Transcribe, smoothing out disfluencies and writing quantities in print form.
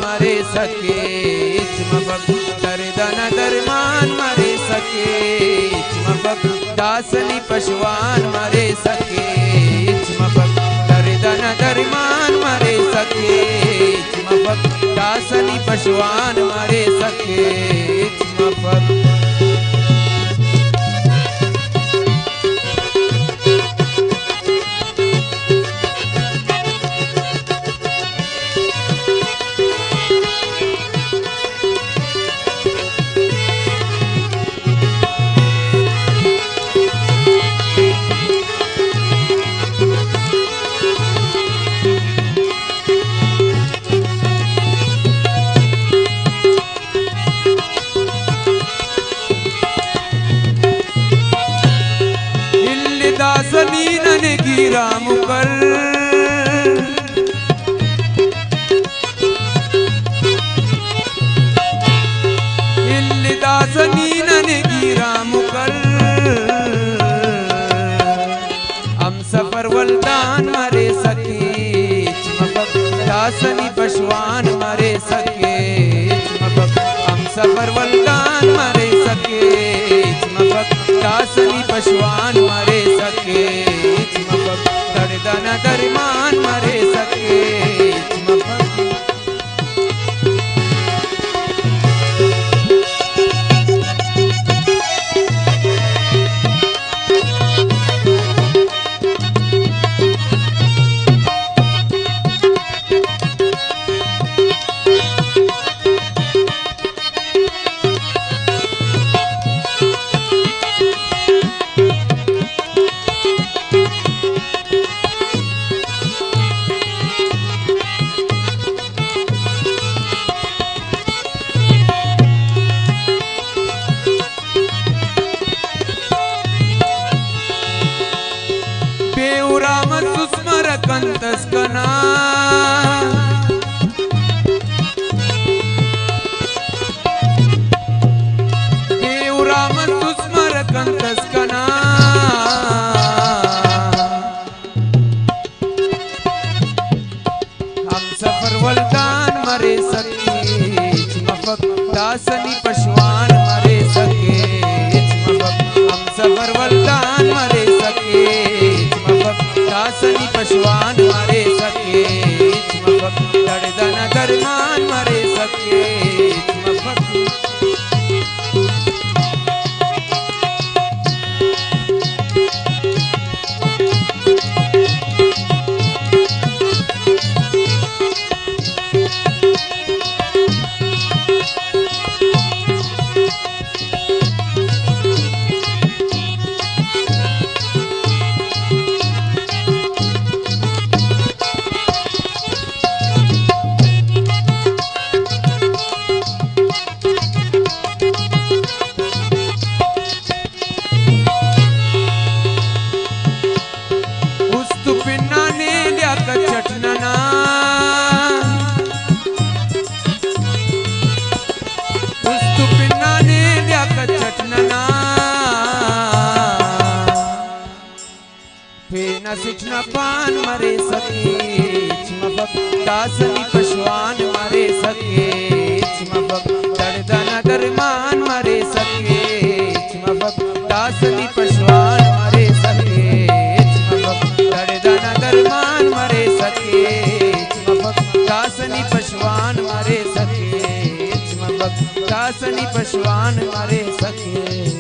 मरे सके मफक दर्दन दरमान मरे सके मफक दासनी पशवान मरे सके मफक दर्दन दरमान मरे सके मफक दासनी पशवान मरे सके मफक दासनी गिरा मुकर दासनी गिरा मुकर हम सफर वल्दान मरे सके दासनी पशवान मरे सके हम सफर वल्दान मरे सके दासनी पशवान मरे सके दर्दन दरमान मरे सके राम सुस्मर कंतस्कना देव राम सुस्मर कंतस्कना हम सफर वल्दान मरे सके मफक दासनी पशवान मरे सके हम सफर वल्दान मरे सके दासनी पशवान मरे सके दर्दन दरमान मरे सके चटनना पिन्ना ने लिया चटनना फेना सिचना पान मरे सके दासनी पशवान मरे सके दर्दन दरमान मरे सके दासनी पशवान मरे सके दर्दन दरमान मरे सके दासनी पशवान मरे सके दासनी पशवान मरे सके।